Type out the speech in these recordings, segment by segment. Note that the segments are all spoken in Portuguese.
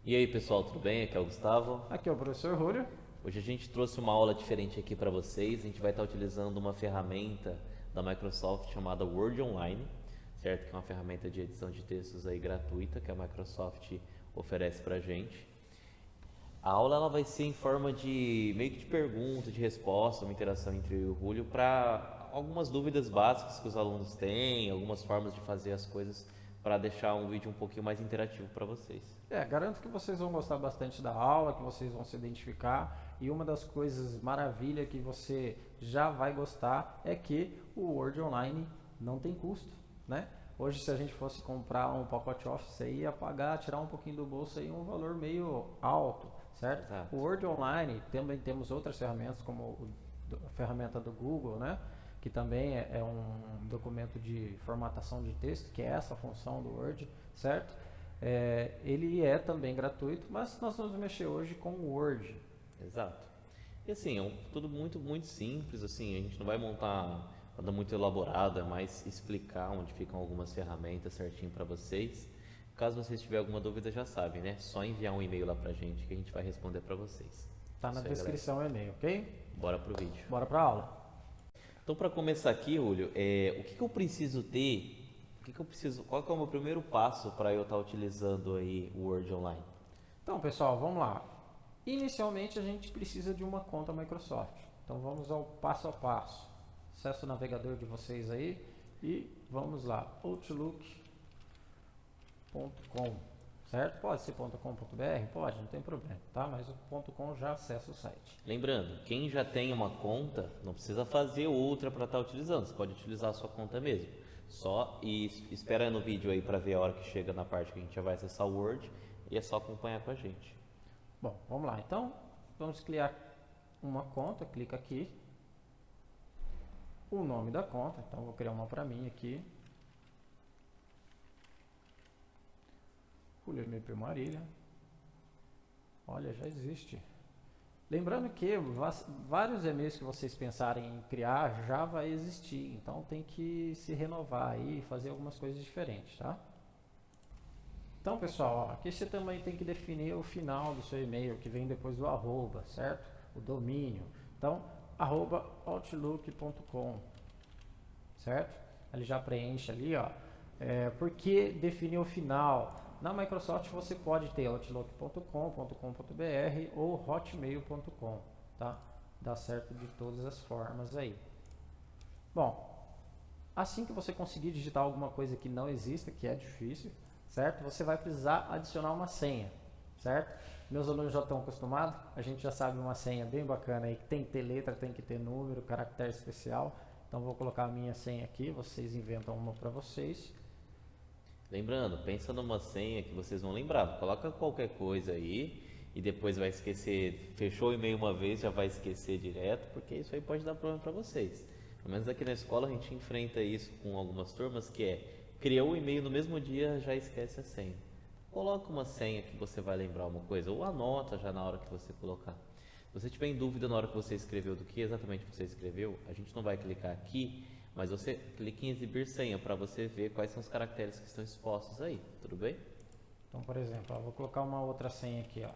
E aí pessoal, tudo bem? Aqui é o Gustavo. Aqui é o professor Júlio. Hoje a gente trouxe uma aula diferente aqui para vocês. A gente vai estar utilizando uma ferramenta da Microsoft chamada Word Online, certo? Que é uma ferramenta de edição de textos aí gratuita que a Microsoft oferece para a gente. A aula ela vai ser em forma de meio que de pergunta, de resposta, uma interação entre eu e o Júlio para algumas dúvidas básicas que os alunos têm, algumas formas de fazer as coisas para deixar um vídeo um pouquinho mais interativo para vocês. Garanto que vocês vão gostar bastante da aula, que vocês vão se identificar. E uma das coisas maravilha que você já vai gostar é que o Word Online não tem custo, né? Hoje, se a gente fosse comprar um pacote Office aí, ia pagar, tirar um pouquinho do bolso aí um valor meio alto, certo? Exato. O Word Online, também temos outras ferramentas, como a ferramenta do Google, né? Que também é um documento de formatação de texto, que é essa função do Word, certo? Ele é também gratuito, mas nós vamos mexer hoje com o Word. Exato. E assim, tudo muito simples, assim, a gente não vai montar nada muito elaborado, é mais explicar onde ficam algumas ferramentas certinho para vocês. Caso vocês tiverem alguma dúvida, já sabem, né? Só enviar um e-mail lá pra gente que a gente vai responder para vocês. Tá na Isso aí, galera. descrição o e-mail, ok? Bora pro vídeo. Bora para a aula. Então, para começar aqui, Julio, o que eu preciso ter? Qual que é o meu primeiro passo para eu estar utilizando aí o Word Online? Então, pessoal, vamos lá. Inicialmente, a gente precisa de uma conta Microsoft. Então, vamos ao passo a passo. Acesse o navegador de vocês aí e vamos lá. Outlook.com, certo? Pode ser .com.br? Pode, não tem problema, tá? Mas o .com já acessa o site. Lembrando, quem já tem uma conta, não precisa fazer outra para estar utilizando. Você pode utilizar a sua conta mesmo. Só e espera no vídeo aí para ver a hora que chega na parte que a gente já vai acessar o Word e é só acompanhar com a gente. Bom, vamos lá. Então, vamos criar uma conta. Clica aqui. O nome da conta. Então, vou criar uma para mim aqui. Julio MP Marília. Olha, já existe. Lembrando que vários e-mails que vocês pensarem em criar já vai existir. Então, tem que se renovar aí e fazer algumas coisas diferentes, tá? Então, pessoal, aqui você também tem que definir o final do seu e-mail, que vem depois do arroba, certo? O domínio. Então, @outlook.com, certo? Ele já preenche ali, ó. Por que definir o final? Na Microsoft você pode ter outlook.com, .com.br ou hotmail.com, tá? Dá certo de todas as formas aí. Bom, assim que você conseguir digitar alguma coisa que não exista, que é difícil, certo? Você vai precisar adicionar uma senha, certo? Meus alunos já estão acostumados, a gente já sabe uma senha bem bacana aí, que tem que ter letra, tem que ter número, caractere especial. Então vou colocar a minha senha aqui, vocês inventam uma para vocês. Lembrando, pensa numa senha que vocês vão lembrar. Coloca qualquer coisa aí e depois vai esquecer. Fechou o e-mail uma vez, já vai esquecer direto, porque isso aí pode dar problema para vocês. Pelo menos aqui na escola a gente enfrenta isso com algumas turmas, que criou o e-mail no mesmo dia, já esquece a senha. Coloca uma senha que você vai lembrar uma coisa, ou anota já na hora que você colocar. Se você tiver em dúvida na hora que você escreveu do que exatamente você escreveu, a gente não vai clicar aqui, mas você clica em exibir senha para você ver quais são os caracteres que estão expostos aí, tudo bem? Então, por exemplo, vou colocar uma outra senha aqui, ó.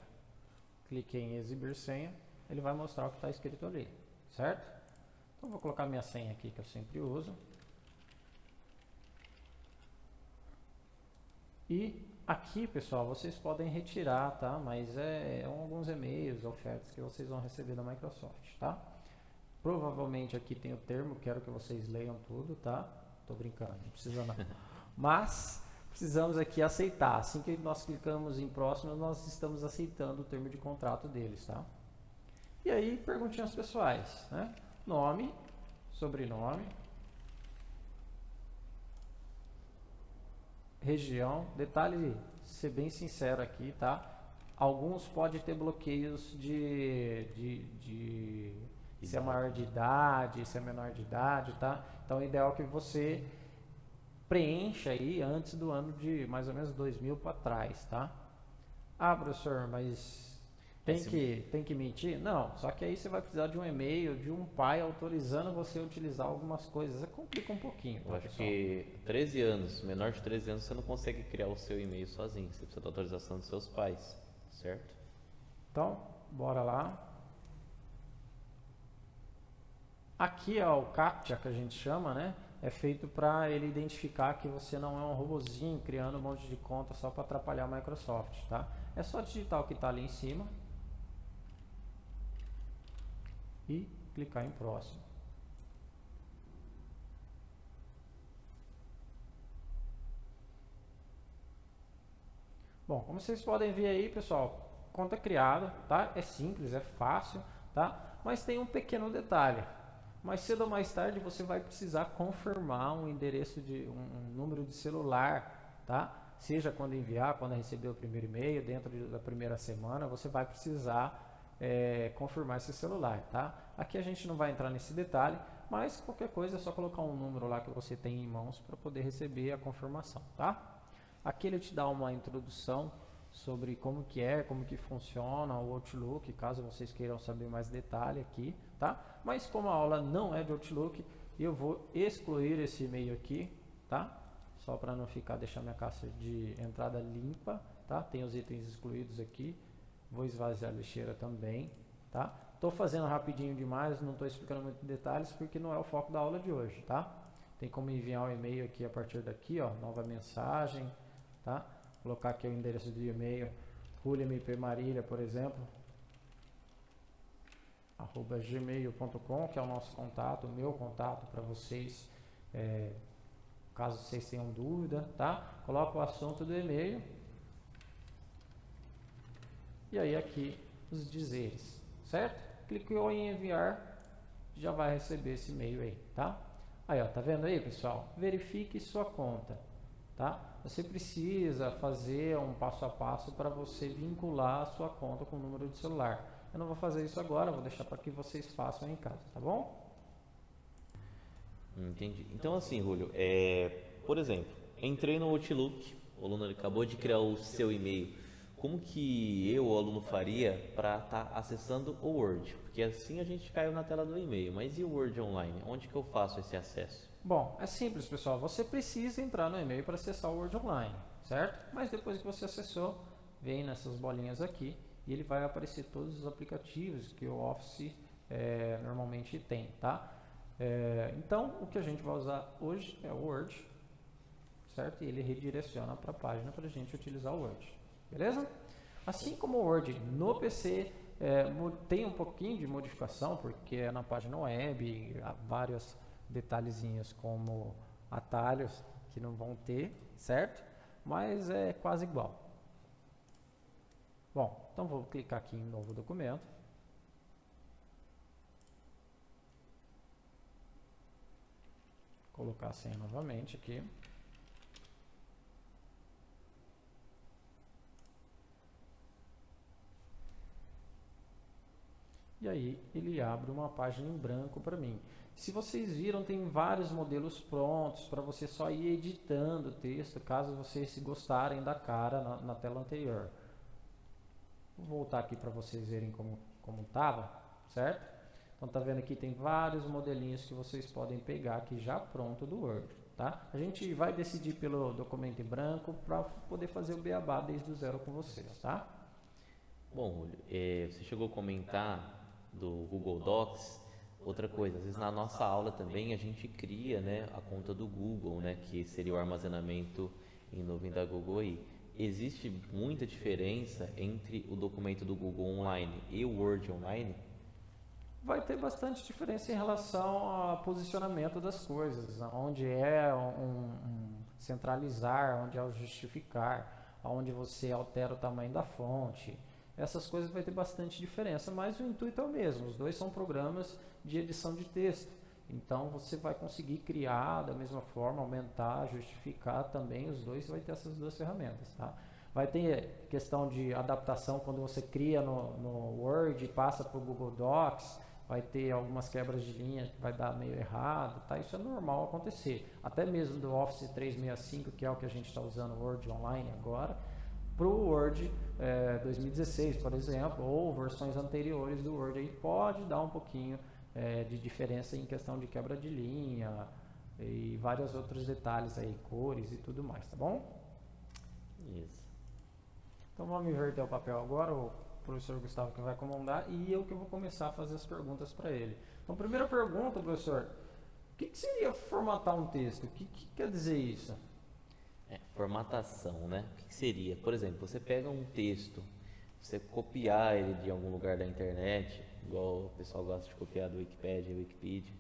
Cliquei em exibir senha, ele vai mostrar o que está escrito ali, certo? Então, vou colocar minha senha aqui que eu sempre uso. E aqui, pessoal, vocês podem retirar, tá? Mas alguns e-mails, ofertas que vocês vão receber da Microsoft, tá? Provavelmente aqui tem o termo, quero que vocês leiam tudo, tá? Tô brincando, não precisa não. Mas precisamos aqui aceitar. Assim que nós clicamos em próximo, nós estamos aceitando o termo de contrato deles, tá? E aí, perguntinhas pessoais, né? Nome, sobrenome, região. Detalhe, ser bem sincero aqui, tá? Alguns podem ter bloqueios de se é maior de idade, se é menor de idade, tá? Então, o ideal é que você preencha aí antes do ano de mais ou menos 2000 para trás, tá? Ah, professor, mas tem que mentir? Não, só que aí você vai precisar de um e-mail de um pai autorizando você a utilizar algumas coisas. Complica um pouquinho, tá, Eu acho pessoal? que 13 anos, menor de 13 anos, você não consegue criar o seu e-mail sozinho. Você precisa da autorização dos seus pais. certo? Então, bora lá. Aqui é o CAPTCHA que a gente chama, né? É feito para ele identificar que você não é um robozinho criando um monte de conta só para atrapalhar a Microsoft, tá? É só digitar o que está ali em cima e clicar em próximo. Bom, como vocês podem ver aí, pessoal, conta criada, tá? É simples, é fácil, tá? Mas tem um pequeno detalhe. Mais cedo ou mais tarde você vai precisar confirmar um endereço de um número de celular, tá? Seja quando enviar, quando receber o primeiro e-mail, dentro da primeira semana, você vai precisar confirmar esse celular, tá? Aqui a gente não vai entrar nesse detalhe, mas qualquer coisa é só colocar um número lá que você tem em mãos para poder receber a confirmação, tá? Aqui ele te dá uma introdução sobre como que funciona o Outlook, caso vocês queiram saber mais detalhe aqui, tá? Mas como a aula não é de Outlook, eu vou excluir esse e-mail aqui, tá? Só para não deixar minha caixa de entrada limpa, tá? Tem os itens excluídos aqui, vou esvaziar a lixeira também, tá? Estou fazendo rapidinho demais, não estou explicando muito detalhes porque não é o foco da aula de hoje, tá? Tem como enviar um e-mail aqui a partir daqui, ó, nova mensagem, tá? Colocar aqui o endereço de e-mail, juliampmarília, por exemplo, @gmail.com, que é o nosso contato, o meu contato para vocês, caso vocês tenham dúvida, tá? Coloca o assunto do e-mail e aí aqui os dizeres, certo? Clicou em enviar, já vai receber esse e-mail aí, tá? Aí, ó, tá vendo aí, pessoal? Verifique sua conta, tá? Você precisa fazer um passo a passo para você vincular a sua conta com o número de celular. Eu não vou fazer isso agora, vou deixar para que vocês façam em casa, tá bom? Entendi. Então assim, Julio, por exemplo, entrei no Outlook, o aluno acabou de criar o seu e-mail. Como que eu, o aluno, faria para estar acessando o Word? Porque assim a gente caiu na tela do e-mail, mas e o Word Online? Onde que eu faço esse acesso? Bom, é simples, pessoal. Você precisa entrar no e-mail para acessar o Word Online, certo? Mas depois que você acessou, vem nessas bolinhas aqui e ele vai aparecer todos os aplicativos que o Office normalmente tem, tá? Então, o que a gente vai usar hoje é o Word, certo? E ele redireciona para a página para a gente utilizar o Word, beleza? Assim como o Word no PC tem um pouquinho de modificação, porque é na página web, há vários detalhezinhos como atalhos que não vão ter, certo? Mas é quase igual. Bom, então vou clicar aqui em novo documento. Colocar a senha novamente aqui. E aí ele abre uma página em branco para mim. Se vocês viram, tem vários modelos prontos para você só ir editando o texto, caso vocês gostarem da cara na tela anterior. Vou voltar aqui para vocês verem como estava, certo? Então tá vendo aqui, tem vários modelinhos que vocês podem pegar aqui já pronto do Word, tá? A gente vai decidir pelo documento em branco para poder fazer o beabá desde o zero com vocês, tá? Bom, Julio, você chegou a comentar do Google Docs. Outra coisa, às vezes na nossa aula também a gente cria, né, a conta do Google, né, que seria o armazenamento em nuvem da Google aí. Existe muita diferença entre o documento do Google Online e o Word Online? Vai ter bastante diferença em relação ao posicionamento das coisas, onde é centralizar, onde é o justificar, onde você altera o tamanho da fonte. Essas coisas vai ter bastante diferença, mas o intuito é o mesmo. Os dois são programas de edição de texto. Então você vai conseguir criar da mesma forma, aumentar, justificar também. Os dois vai ter essas duas ferramentas, tá? Vai ter questão de adaptação quando você cria no Word e passa para o Google Docs. Vai ter algumas quebras de linha que vai dar meio errado, tá? Isso é normal acontecer. Até mesmo do Office 365, que é o que a gente está usando o Word Online agora, para o Word 2016, por exemplo, ou versões anteriores do Word, aí pode dar um pouquinho de diferença em questão de quebra de linha e vários outros detalhes aí, cores e tudo mais, tá bom? Isso. Então vamos inverter o papel agora, o professor Gustavo que vai comandar e eu que vou começar a fazer as perguntas para ele. Então, primeira pergunta, professor, o que seria formatar um texto? O que quer dizer isso? Formatação, né? O que seria? Por exemplo, você pega um texto, você copiar ele de algum lugar da internet, igual o pessoal gosta de copiar do Wikipedia.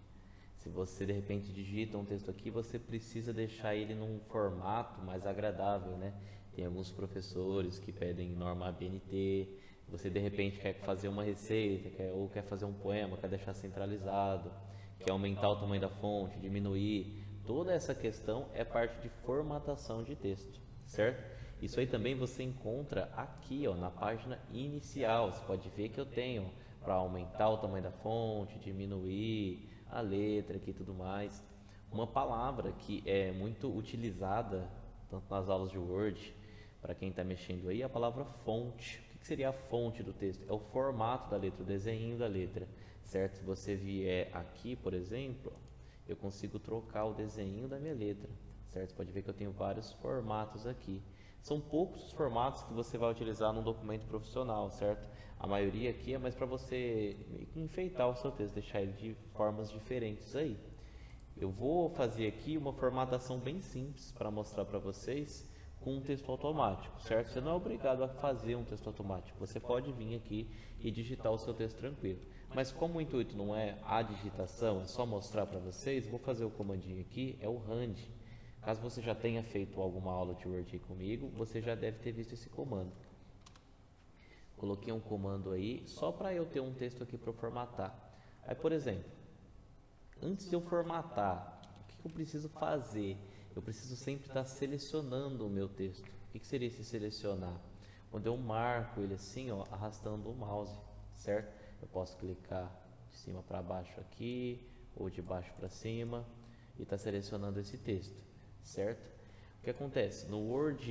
Se você de repente digita um texto aqui, você precisa deixar ele num formato mais agradável, né? Tem alguns professores que pedem norma ABNT. Você de repente quer fazer uma receita, ou quer fazer um poema, quer deixar centralizado, quer aumentar o tamanho da fonte, diminuir. Toda essa questão é parte de formatação de texto, certo? Isso aí também você encontra aqui, ó, na página inicial. Você pode ver que eu tenho para aumentar o tamanho da fonte, diminuir a letra aqui e tudo mais. Uma palavra que é muito utilizada tanto nas aulas de Word, para quem está mexendo aí, é a palavra fonte. O que seria a fonte do texto? É o formato da letra, o desenho da letra, certo? Se você vier aqui, por exemplo, eu consigo trocar o desenho da minha letra, certo? Você pode ver que eu tenho vários formatos aqui. São poucos os formatos que você vai utilizar num documento profissional, certo? A maioria aqui é mais para você enfeitar o seu texto, deixar ele de formas diferentes aí. Eu vou fazer aqui uma formatação bem simples para mostrar para vocês com um texto automático, certo? Você não é obrigado a fazer um texto automático, você pode vir aqui e digitar o seu texto tranquilo. Mas como o intuito não é a digitação, é só mostrar para vocês, vou fazer o comandinho aqui, é o RAND. Caso você já tenha feito alguma aula de Word comigo, você já deve ter visto esse comando. Coloquei um comando aí, só para eu ter um texto aqui para formatar. Aí, por exemplo, antes de eu formatar, o que eu preciso fazer? Eu preciso sempre estar selecionando o meu texto. O que seria esse selecionar? Quando eu marco ele assim, ó, arrastando o mouse, certo? Eu posso clicar de cima para baixo aqui, ou de baixo para cima, e está selecionando esse texto, certo? O que acontece? No Word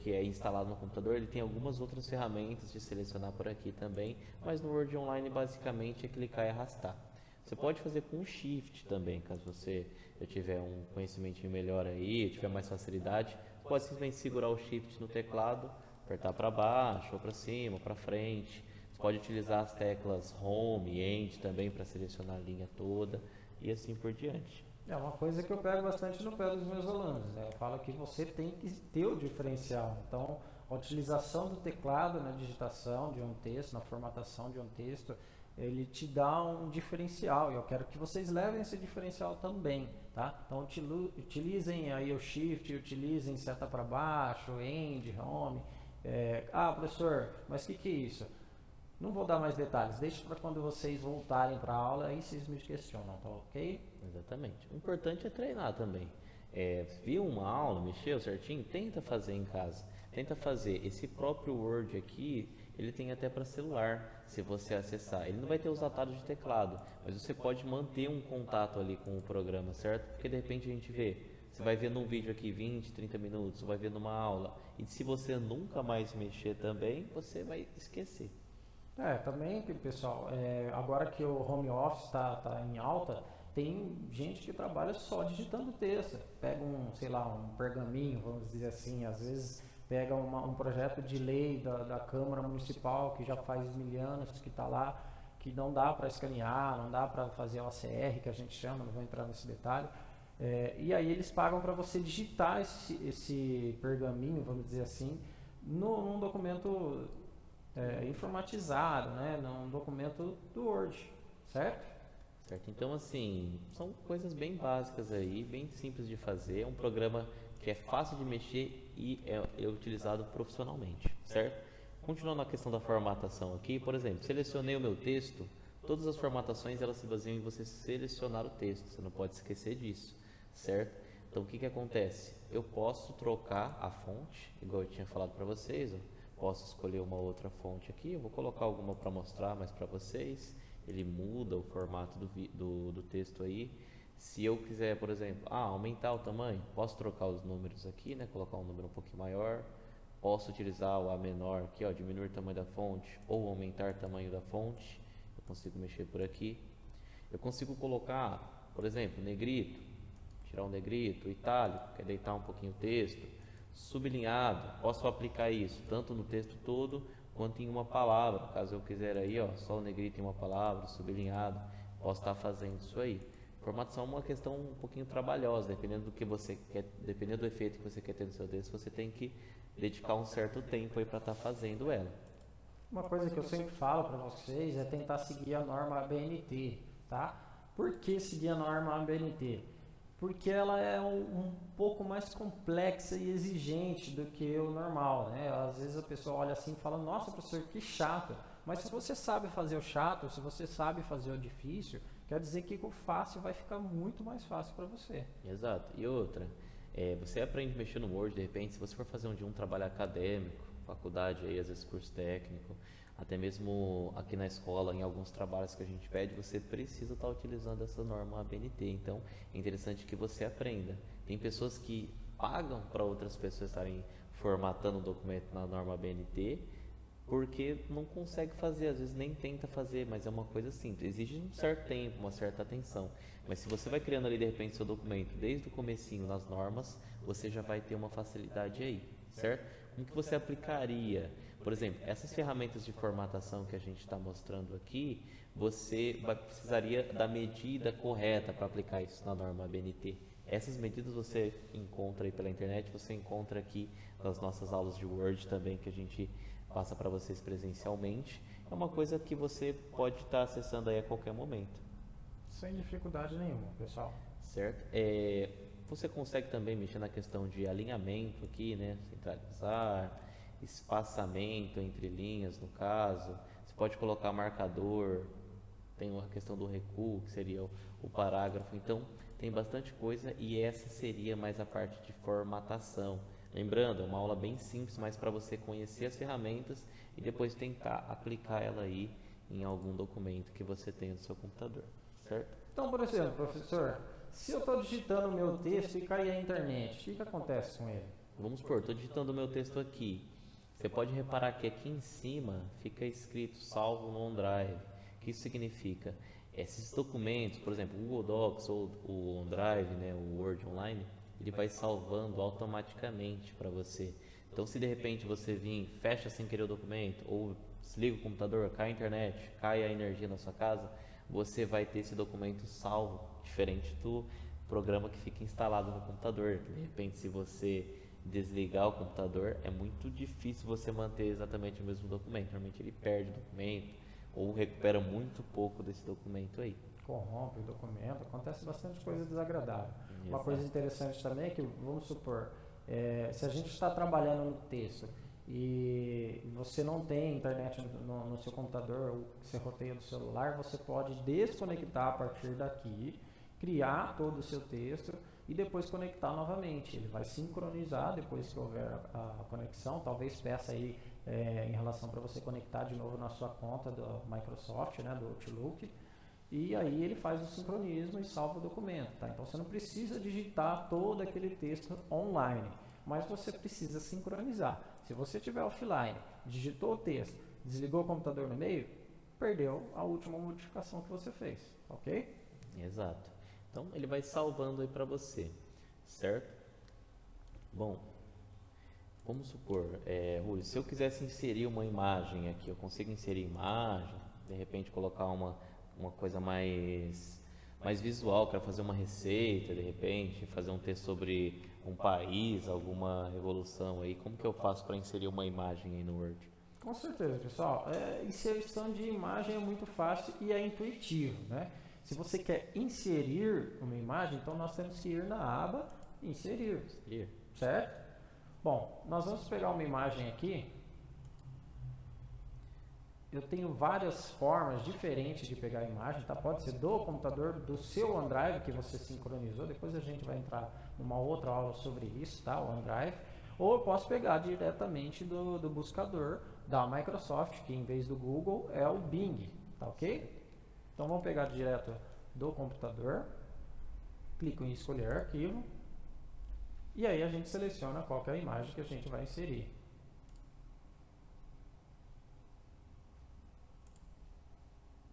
que é instalado no computador, ele tem algumas outras ferramentas de selecionar por aqui também, mas no Word Online basicamente é clicar e arrastar. Você pode fazer com o Shift também, caso você já tiver um conhecimento melhor aí, tiver mais facilidade, você pode simplesmente segurar o Shift no teclado, apertar para baixo, ou para cima, para frente. Você pode utilizar as teclas Home e End também para selecionar a linha toda e assim por diante. É uma coisa que eu pego bastante no pé dos meus alunos, né? Eu falo que você tem que ter o diferencial. Então, a utilização do teclado na digitação de um texto, na formatação de um texto, ele te dá um diferencial e eu quero que vocês levem esse diferencial também, tá? Então, utilizem aí o Shift, utilizem seta para baixo, End, Home. Professor, mas o que é isso? Não vou dar mais detalhes, deixa para quando vocês voltarem para a aula, aí vocês me questionam, tá ok? Exatamente. O importante é treinar também. Viu uma aula, mexeu certinho? Tenta fazer em casa. Tenta fazer. Esse próprio Word aqui, ele tem até para celular, se você acessar. Ele não vai ter os atalhos de teclado, mas você pode manter um contato ali com o programa, certo? Porque de repente a gente vê, você vai ver num vídeo aqui 20, 30 minutos, você vai ver numa aula, e se você nunca mais mexer também, você vai esquecer. Também, pessoal, agora que o home office tá em alta, tem gente que trabalha só digitando texto. Pega sei lá, um pergaminho, vamos dizer assim, às vezes pega um projeto de lei da Câmara Municipal que já faz 1000 anos que está lá, que não dá para escanear, não dá para fazer o OCR, que a gente chama, não vou entrar nesse detalhe. E aí eles pagam para você digitar esse pergaminho, vamos dizer assim, num documento informatizado, né, num documento do Word, certo? Certo, então assim, são coisas bem básicas aí, bem simples de fazer, é um programa que é fácil de mexer e é utilizado profissionalmente, certo? Continuando na questão da formatação aqui, por exemplo, selecionei o meu texto, todas as formatações elas se baseiam em você selecionar o texto, você não pode esquecer disso, certo? Então o que acontece? Eu posso trocar a fonte, igual eu tinha falado para vocês, ó. Posso escolher uma outra fonte aqui, eu vou colocar alguma para mostrar mais para vocês. Ele muda o formato do texto aí. Se eu quiser, por exemplo, aumentar o tamanho, posso trocar os números aqui, né? Colocar um número um pouquinho maior. Posso utilizar o A menor aqui, ó, diminuir o tamanho da fonte ou aumentar o tamanho da fonte. Eu consigo mexer por aqui. Eu consigo colocar, por exemplo, negrito, tirar um negrito, itálico, quer deitar um pouquinho o texto. Sublinhado, posso aplicar isso tanto no texto todo quanto em uma palavra. Caso eu quiser aí, ó, só o negrito em uma palavra, sublinhado, posso estar fazendo isso aí. Formatação é uma questão um pouquinho trabalhosa, dependendo do que você quer, dependendo do efeito que você quer ter no seu texto, você tem que dedicar um certo tempo aí para estar fazendo ela. Uma coisa que eu sempre falo para vocês é tentar seguir a norma ABNT, tá? Por que seguir a norma ABNT? Porque ela é um pouco mais complexa e exigente do que o normal, né? Às vezes a pessoa olha assim e fala, nossa, professor, que chato. Mas se você sabe fazer o chato, se você sabe fazer o difícil, quer dizer que o fácil vai ficar muito mais fácil para você. Exato. E outra, você aprende a mexer no Word, de repente, se você for fazer um trabalho acadêmico, faculdade aí, às vezes curso técnico, até mesmo aqui na escola, em alguns trabalhos que a gente pede, você precisa estar utilizando essa norma ABNT. Então, é interessante que você aprenda. Tem pessoas que pagam para outras pessoas estarem formatando o documento na norma ABNT, porque não consegue fazer, às vezes nem tenta fazer, mas é uma coisa simples, exige um certo tempo, uma certa atenção. Mas se você vai criando ali de repente seu documento desde o comecinho nas normas, você já vai ter uma facilidade aí, certo? Como que você aplicaria? Por exemplo, essas ferramentas de formatação que a gente está mostrando aqui, você precisaria da medida correta para aplicar isso na norma ABNT. Essas medidas você encontra aí pela internet, você encontra aqui nas nossas aulas de Word também, que a gente passa para vocês presencialmente. É uma coisa que você pode estar acessando aí a qualquer momento. Sem dificuldade nenhuma, pessoal. Certo? Você consegue também mexer na questão de alinhamento aqui, né? Centralizar, espaçamento entre linhas, no caso. Você pode colocar marcador, tem a questão do recuo, que seria o parágrafo. Então, tem bastante coisa e essa seria mais a parte de formatação. Lembrando, é uma aula bem simples, mas para você conhecer as ferramentas e depois tentar aplicar ela aí em algum documento que você tenha no seu computador, certo? Então, por exemplo, professor, se eu estou digitando o meu texto e cair a internet, o que acontece com ele? Vamos supor, estou digitando o meu texto aqui. Você pode reparar que aqui em cima fica escrito salvo no OneDrive. O que isso significa? Esses documentos, por exemplo, o Google Docs ou o OneDrive, né, o Word Online, ele vai salvando automaticamente para você. Então, se de repente você vir, fecha sem querer o documento, ou desliga o computador, cai a internet, cai a energia na sua casa, você vai ter esse documento salvo, diferente do programa que fica instalado no computador. De repente, se você desligar o computador, é muito difícil você manter exatamente o mesmo documento. Normalmente ele perde o documento ou recupera muito pouco desse documento aí. Corrompe o documento, acontece bastante coisa desagradável. Exato. Uma coisa interessante também é que, vamos supor, se a gente está trabalhando no texto e você não tem internet no seu computador, ou você roteia do celular, você pode desconectar a partir daqui, criar todo o seu texto e depois conectar novamente. Ele vai sincronizar depois que houver a conexão, talvez peça aí em relação para você conectar de novo na sua conta do Microsoft, né, do Outlook, e aí ele faz o sincronismo e salva o documento, tá? Então você não precisa digitar todo aquele texto online, mas você precisa sincronizar. Se você estiver offline, digitou o texto, desligou o computador no meio, perdeu a última modificação que você fez, ok? Exato. Então ele vai salvando aí para você, certo? Bom, vamos supor, Rui, se eu quisesse inserir uma imagem aqui, eu consigo inserir imagem, de repente colocar uma coisa mais visual, quero fazer uma receita, de repente, fazer um texto sobre um país, alguma revolução aí, como que eu faço para inserir uma imagem aí no Word? Com certeza, pessoal. Inserção de imagem é muito fácil e é intuitivo, né? Se você quer inserir uma imagem, então nós temos que ir na aba Inserir, certo? Bom, nós vamos pegar uma imagem aqui. Eu tenho várias formas diferentes de pegar a imagem, tá? Pode ser do computador, do seu OneDrive que você sincronizou. Depois a gente vai entrar numa outra aula sobre isso, tá? O OneDrive. Ou eu posso pegar diretamente do buscador da Microsoft, que em vez do Google é o Bing, tá ok? Então vamos pegar direto do computador, clico em escolher arquivo, e aí a gente seleciona qual que é a imagem que a gente vai inserir.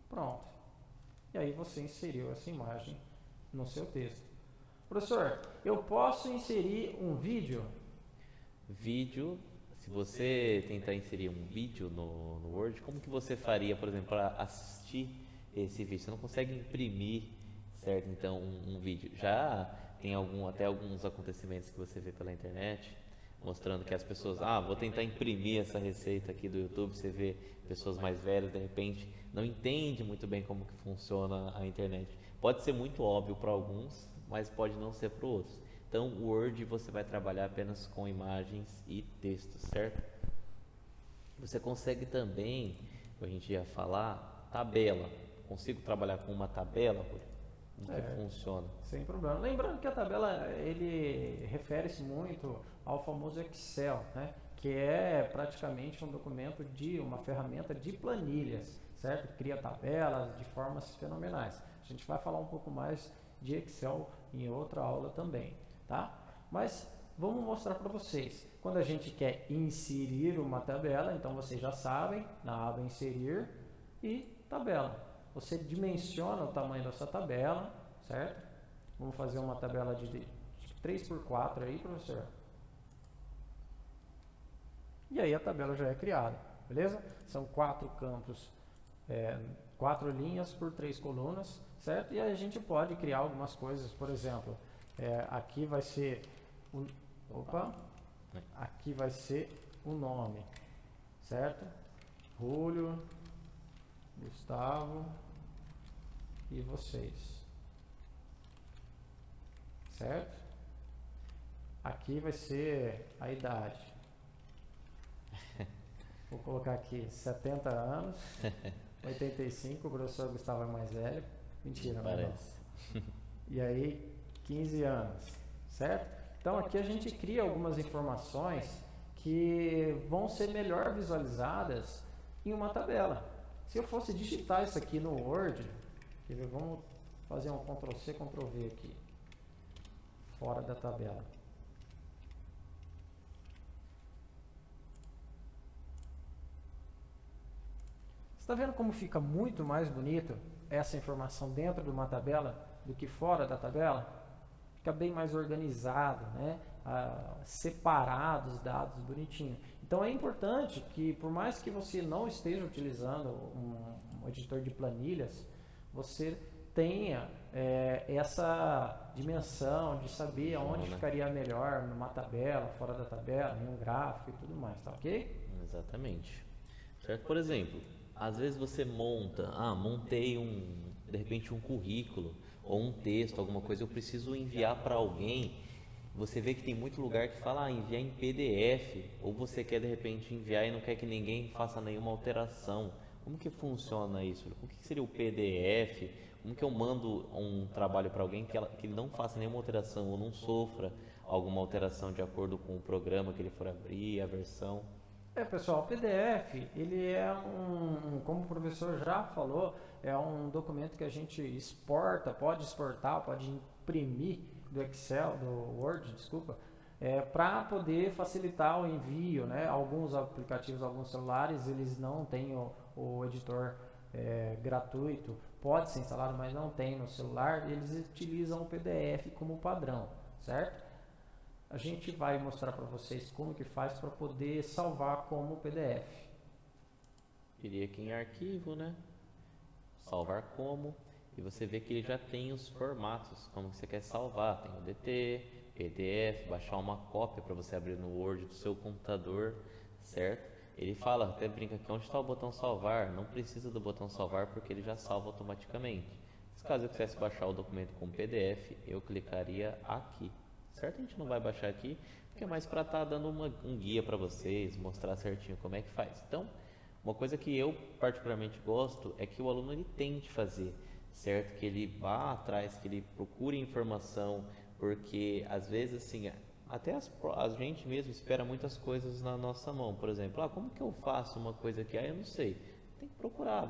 Pronto. E aí você inseriu essa imagem no seu texto. Professor, eu posso inserir um vídeo? Vídeo, se você tentar inserir um vídeo no Word, como que você faria, por exemplo, para assistir esse vídeo? Você não consegue imprimir, certo? Então, um vídeo. Já tem até alguns acontecimentos que você vê pela internet, mostrando que as pessoas, vou tentar imprimir essa receita aqui do YouTube. Você vê pessoas mais velhas, de repente, não entende muito bem como que funciona a internet. Pode ser muito óbvio para alguns, mas pode não ser para outros. Então, o Word você vai trabalhar apenas com imagens e texto, certo? Você consegue também, a gente ia falar, tabela. Consigo trabalhar com uma tabela? Como que funciona? Sem problema. Lembrando que a tabela, ele refere-se muito ao famoso Excel, né? Que é praticamente um documento uma ferramenta de planilhas, certo? Cria tabelas de formas fenomenais. A gente vai falar um pouco mais de Excel em outra aula também, tá? Mas vamos mostrar para vocês. Quando a gente quer inserir uma tabela, então vocês já sabem, na aba inserir e tabela. Você dimensiona o tamanho da sua tabela, certo? Vamos fazer uma tabela de 3x4 aí, professor. E aí a tabela já é criada, beleza? São 4 campos, 4 linhas por 3 colunas, certo? E aí a gente pode criar algumas coisas, por exemplo, aqui vai ser aqui vai ser o nome, certo? Julio, Gustavo e vocês, certo? Aqui vai ser a idade. Vou colocar aqui 70 anos, 85, o professor Gustavo é mais velho. Mentira, parece. E aí, 15 anos, certo? Então aqui a gente cria algumas informações que vão ser melhor visualizadas em uma tabela. Se eu fosse digitar isso aqui no Word, vamos fazer um Ctrl+C, Ctrl+V aqui, fora da tabela. Está vendo como fica muito mais bonito essa informação dentro de uma tabela do que fora da tabela? Fica bem mais organizado, né? Separado os dados bonitinho. Então é importante que, por mais que você não esteja utilizando um editor de planilhas, você tenha essa dimensão de saber aonde ficaria melhor numa tabela, fora da tabela, em um gráfico e tudo mais, tá ok? Exatamente. Certo? Por exemplo, às vezes você montei de repente um currículo ou um texto, alguma coisa, eu preciso enviar para alguém. Você vê que tem muito lugar que fala enviar em PDF, ou você quer de repente enviar e não quer que ninguém faça nenhuma alteração. Como que funciona isso? O que seria o PDF? Como que eu mando um trabalho para alguém que ele não faça nenhuma alteração ou não sofra alguma alteração de acordo com o programa que ele for abrir, a versão? Pessoal, o PDF, ele é como o professor já falou, é um documento que a gente exporta, pode exportar, pode imprimir do Excel, do Word, desculpa, para poder facilitar o envio, né? Alguns aplicativos, alguns celulares, eles não têm o editor gratuito, pode ser instalado, mas não tem no celular, eles utilizam o PDF como padrão, certo? A gente vai mostrar para vocês como que faz para poder salvar como PDF. Iria aqui em arquivo, né? Salvar como. E você vê que ele já tem os formatos, como que você quer salvar. Tem o DT, PDF, baixar uma cópia para você abrir no Word do seu computador, certo? Ele fala, até brinca aqui, onde está o botão salvar? Não precisa do botão salvar porque ele já salva automaticamente. Se caso eu quisesse baixar o documento com PDF, eu clicaria aqui. Certo? A gente não vai baixar aqui, porque é mais para estar dando um guia para vocês, mostrar certinho como é que faz. Então, uma coisa que eu particularmente gosto é que o aluno ele tente fazer, certo? Que ele vá atrás, que ele procure informação, porque às vezes assim, até a gente mesmo espera muitas coisas na nossa mão. Por exemplo, como que eu faço uma coisa aqui? Eu não sei. Tem que procurar,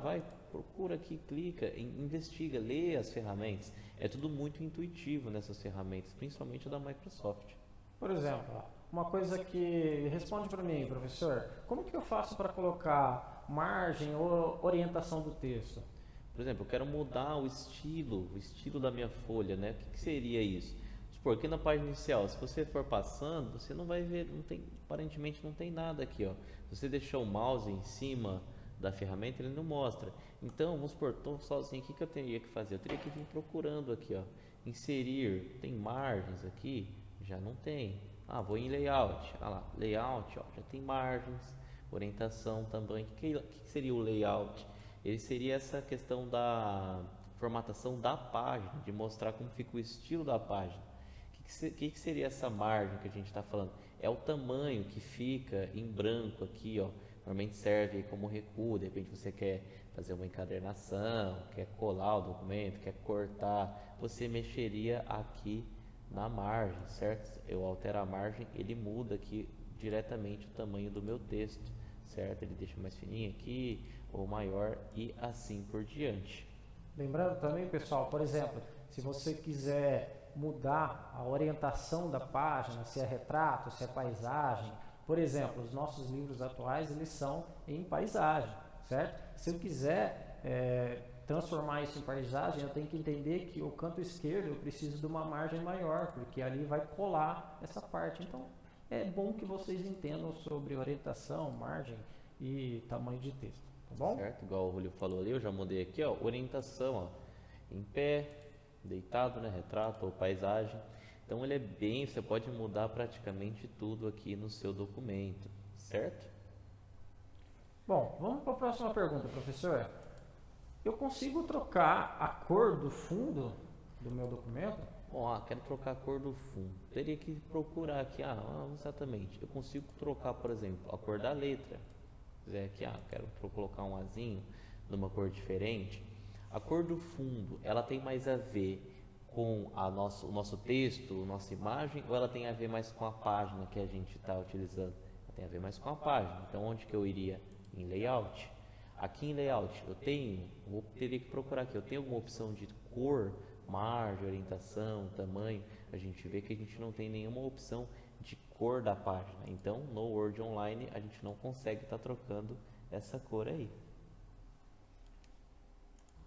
procura aqui, clica, investiga, lê as ferramentas. É tudo muito intuitivo nessas ferramentas, principalmente da Microsoft. Por exemplo, uma coisa que responde para mim, professor, como que eu faço para colocar margem ou orientação do texto? Por exemplo, eu quero mudar o estilo da minha folha, né? O que seria isso? supor que na página inicial, se você for passando, você não vai ver, aparentemente não tem nada aqui, ó. Se você deixar o mouse em cima da ferramenta, ele não mostra. Então, vamos supor, estou sozinho, o que eu teria que fazer? Eu teria que vir procurando aqui, ó. Inserir, tem margens aqui? Já não tem. Ah, vou em layout. Ah lá, layout, ó, já tem margens, orientação também. O que seria o layout? Ele seria essa questão da formatação da página, de mostrar como fica o estilo da página. O que seria essa margem que a gente está falando? É o tamanho que fica em branco aqui, ó. Normalmente serve como recuo, de repente você quer fazer uma encadernação, quer colar o documento, quer cortar, você mexeria aqui na margem, certo? Eu altero a margem, ele muda aqui diretamente o tamanho do meu texto, certo? Ele deixa mais fininho aqui ou maior e assim por diante. Lembrando também, pessoal, por exemplo, se você quiser mudar a orientação da página, se é retrato, se é paisagem, por exemplo, os nossos livros atuais, eles são em paisagem, certo? Se eu quiser transformar isso em paisagem, eu tenho que entender que o canto esquerdo eu preciso de uma margem maior, porque ali vai colar essa parte. Então, é bom que vocês entendam sobre orientação, margem e tamanho de texto, tá bom? Certo, igual o Julio falou ali, eu já mudei aqui, ó, orientação, ó, em pé, deitado, né, retrato ou paisagem. Então ele é bem, você pode mudar praticamente tudo aqui no seu documento, certo? Bom, vamos para a próxima pergunta, professor. Eu consigo trocar a cor do fundo do meu documento? Bom, quero trocar a cor do fundo. Teria que procurar aqui, exatamente. Eu consigo trocar, por exemplo, a cor da letra. Se quiser aqui, quero colocar um azinho numa cor diferente. A cor do fundo, ela tem mais a ver com o nosso texto, nossa imagem, ou ela tem a ver mais com a página que a gente está utilizando? Ela tem a ver mais com a página. Então, onde que eu iria? Em layout. Aqui em layout, teria que procurar aqui, eu tenho alguma opção de cor, margem, orientação, tamanho. A gente vê que a gente não tem nenhuma opção de cor da página. Então, no Word Online, a gente não consegue estar trocando essa cor aí.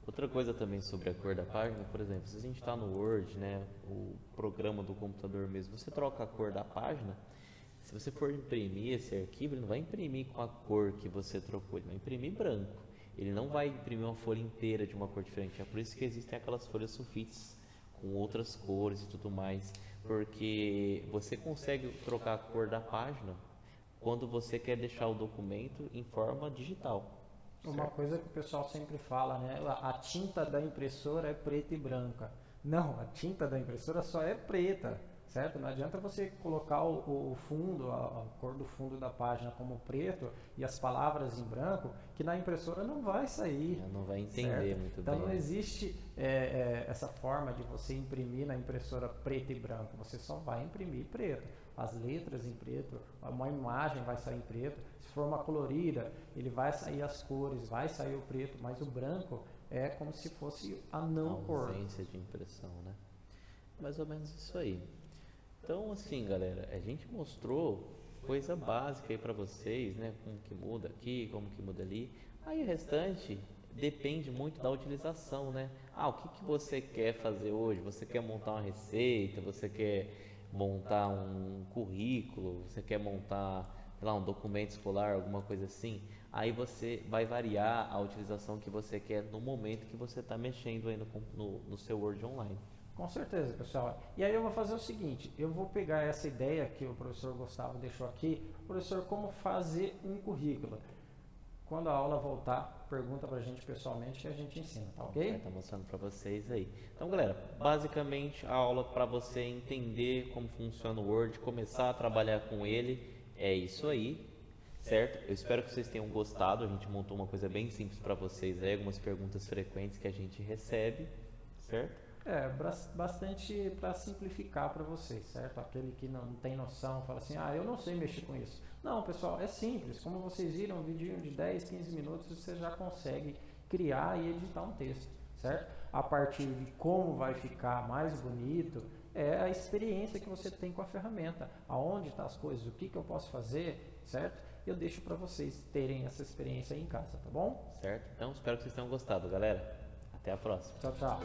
Outra coisa também sobre a cor da página, por exemplo, se a gente está no Word, né, o programa do computador mesmo, você troca a cor da página, se você for imprimir esse arquivo, ele não vai imprimir com a cor que você trocou, ele vai imprimir branco. Ele não vai imprimir uma folha inteira de uma cor diferente. É por isso que existem aquelas folhas sulfites com outras cores e tudo mais, porque você consegue trocar a cor da página quando você quer deixar o documento em forma digital. Uma coisa que o pessoal sempre fala, né? A tinta da impressora é preta e branca. Não, a tinta da impressora só é preta, certo? Não adianta você colocar o fundo, a cor do fundo da página como preto e as palavras em branco, que na impressora não vai sair. Não vai entender certo? muito então, bem. Então não existe essa forma de você imprimir na impressora preto e branco. Você só vai imprimir preto. As letras em preto, uma imagem vai sair em preto. Se for uma colorida, ele vai sair as cores, vai sair o preto, mas o branco é como se fosse a não cor. Ausência de impressão, né? Mais ou menos isso aí. Então, assim, galera, a gente mostrou coisa básica aí para vocês, né? Como que muda aqui, como que muda ali. Aí o restante depende muito da utilização, né? O que você quer fazer hoje? Você quer montar uma receita? Você quer montar um currículo? Você quer montar, sei lá, um documento escolar, alguma coisa assim? Aí você vai variar a utilização que você quer no momento que você está mexendo aí no seu Word Online. Com certeza, pessoal. E aí eu vou fazer o seguinte, eu vou pegar essa ideia que o professor Gustavo deixou aqui. Professor, como fazer um currículo? Quando a aula voltar, pergunta pra gente pessoalmente que a gente ensina, tá ok? Vai estar mostrando para vocês aí. Então, galera, basicamente a aula para você entender como funciona o Word, começar a trabalhar com ele, é isso aí, certo? Eu espero que vocês tenham gostado. A gente montou uma coisa bem simples para vocês aí, algumas perguntas frequentes que a gente recebe, certo? Bastante para simplificar para vocês, certo? Aquele que não tem noção, fala assim, eu não sei mexer com isso. Não, pessoal, é simples. Como vocês viram, um vídeo de 10, 15 minutos, você já consegue criar e editar um texto, certo? A partir de como vai ficar mais bonito, é a experiência que você tem com a ferramenta. Aonde estão as coisas, o que eu posso fazer, certo? Eu deixo para vocês terem essa experiência aí em casa, tá bom? Certo? Então, espero que vocês tenham gostado, galera. Até a próxima. Tchau, tchau.